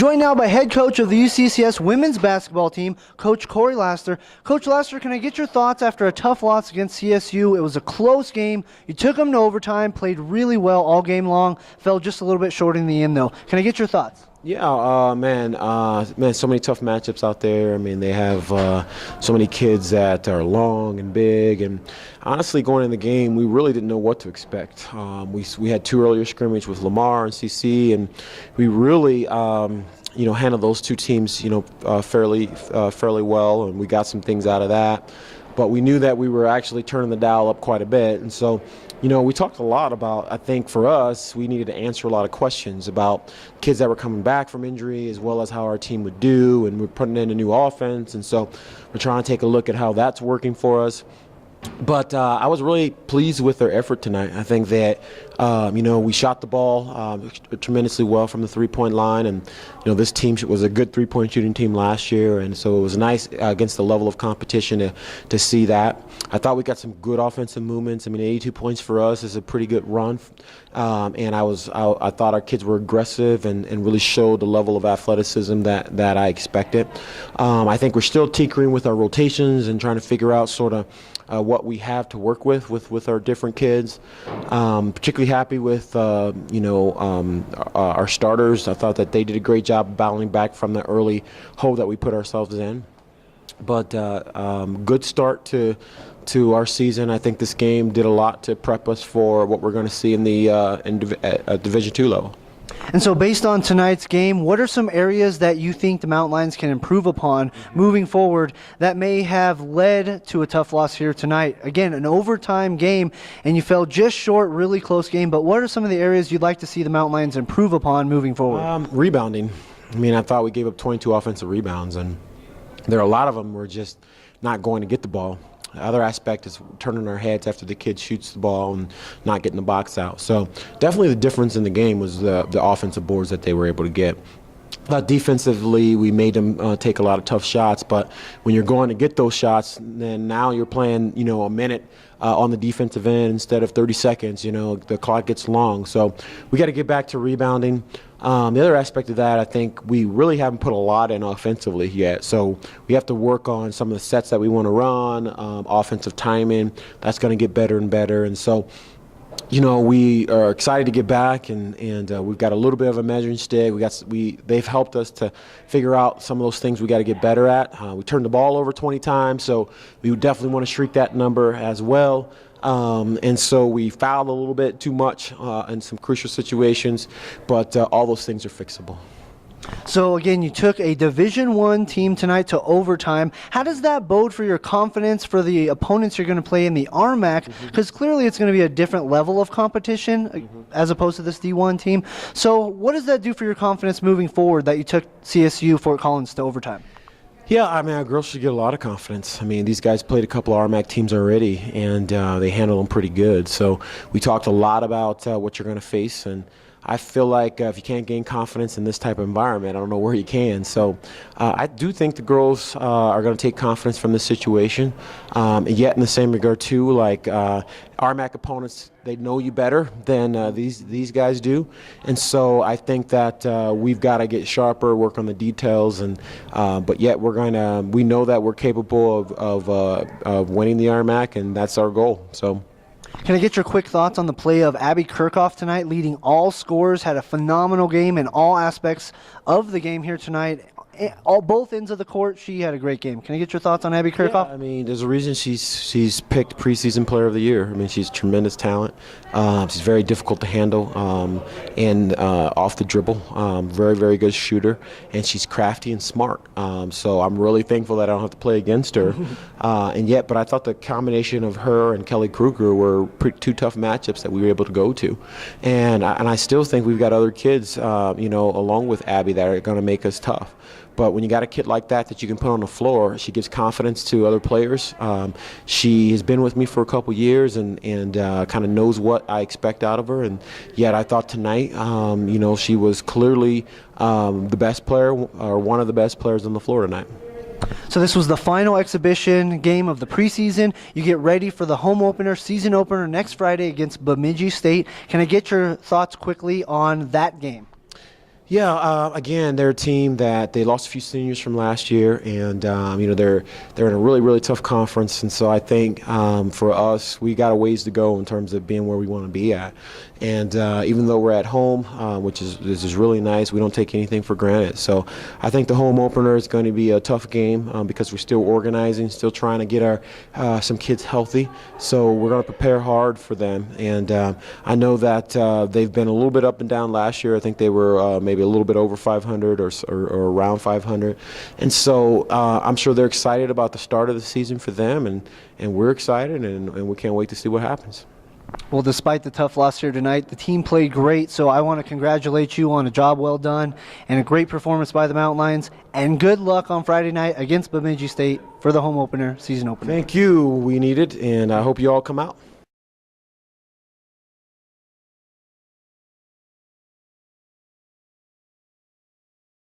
Joined now by head coach of the UCCS women's basketball team, Coach Corey Laster. Coach Laster, can I get your thoughts after a tough loss against CSU? It was a close game. You took them to overtime, played really well all game long, fell just a little bit short in the end, though. Can I get your thoughts? Yeah, man, so many tough matchups out there. I mean, they have so many kids that are long and big, and honestly, going in the game, we really didn't know what to expect. We had two earlier scrimmage with Lamar and CC, and we really, handled those two teams, fairly well, and we got some things out of that. But we knew that we were actually turning the dial up quite a bit, and so. We talked a lot about, I think for us, we needed to answer a lot of questions about kids that were coming back from injury as well as how our team would do, and we're putting in a new offense, and so we're trying to take a look at how that's working for us. But I was really pleased with their effort tonight. I think that, we shot the ball tremendously well from the three-point line. And, this team was a good three-point shooting team last year. And so it was nice against the level of competition to see that. I thought we got some good offensive movements. I mean, 82 points for us is a pretty good run. And I thought our kids were aggressive and really showed the level of athleticism that I expected. I think we're still tinkering with our rotations and trying to figure out sort of what we have to work with our different kids. Particularly happy with our starters. I thought that they did a great job battling back from the early hole that we put ourselves in. But good start to our season. I think this game did a lot to prep us for what we're going to see in the at Division II level. And so based on tonight's game, what are some areas that you think the Mountain Lions can improve upon moving forward that may have led to a tough loss here tonight? Again, an overtime game, and you fell just short, really close game, but what are some of the areas you'd like to see the Mountain Lions improve upon moving forward? Rebounding. I mean, I thought we gave up 22 offensive rebounds, and there are a lot of them were just not going to get the ball. The other aspect is turning our heads after the kid shoots the ball and not getting the box out. So definitely the difference in the game was the offensive boards that they were able to get. Defensively, we made them take a lot of tough shots, but when you're going to get those shots, then now you're playing, a minute on the defensive end instead of 30 seconds. The clock gets long. So we got to get back to rebounding. The other aspect of that, I think we really haven't put a lot in offensively yet. So we have to work on some of the sets that we want to run, offensive timing. That's going to get better and better. And so, we are excited to get back, and we've got a little bit of a measuring stick. They've helped us to figure out some of those things we got to get better at. We turned the ball over 20 times, so we would definitely want to shrink that number as well. And so we fouled a little bit too much in some crucial situations, but all those things are fixable. So again, you took a Division I team tonight to overtime. How does that bode for your confidence for the opponents you're going to play in the RMAC? Because clearly it's going to be a different level of competition as opposed to this D1 team. So what does that do for your confidence moving forward that you took CSU Fort Collins to overtime? Yeah, I mean, our girls should get a lot of confidence. I mean, these guys played a couple of RMAC teams already, and they handled them pretty good. So we talked a lot about what you're going to face, and I feel like if you can't gain confidence in this type of environment, I don't know where you can. So I do think the girls are going to take confidence from this situation. And yet in the same regard, too, like RMAC opponents, they know you better than these guys do. And so I think that we've got to get sharper, work on the details. And but yet we know that we're capable of winning the RMAC, and that's our goal. So. Can I get your quick thoughts on the play of Abbie Kirk tonight, leading all scorers, had a phenomenal game in all aspects of the game here tonight. Both ends of the court, she had a great game. Can I get your thoughts on Abbie Kirk? Yeah, I mean, there's a reason she's picked preseason player of the year. I mean, she's tremendous talent. She's very difficult to handle and off the dribble. Very, very good shooter, and she's crafty and smart. So I'm really thankful that I don't have to play against her. But I thought the combination of her and Kelly Kruger were two tough matchups that we were able to go to, and I still think we've got other kids, along with Abbie, that are going to make us tough. But when you got a kid like that you can put on the floor, she gives confidence to other players. She has been with me for a couple years and kind of knows what I expect out of her. And yet I thought tonight, she was clearly the best player or one of the best players on the floor tonight. So this was the final exhibition game of the preseason. You get ready for the home opener, season opener next Friday against Bemidji State. Can I get your thoughts quickly on that game? Yeah, again, they're a team that they lost a few seniors from last year, and they're in a really, really tough conference. And so I think for us, we got a ways to go in terms of being where we want to be at. And even though we're at home, which is really nice, we don't take anything for granted. So I think the home opener is going to be a tough game because we're still organizing, still trying to get our some kids healthy. So we're going to prepare hard for them. And I know that they've been a little bit up and down last year. I think they were maybe a little bit over 500 or around 500. And so I'm sure they're excited about the start of the season for them, and we're excited, and we can't wait to see what happens. Well, despite the tough loss here tonight, the team played great, so I want to congratulate you on a job well done and a great performance by the Mountain Lions, and good luck on Friday night against Bemidji State for the home opener, season opener. Thank you. We need it, and I hope you all come out.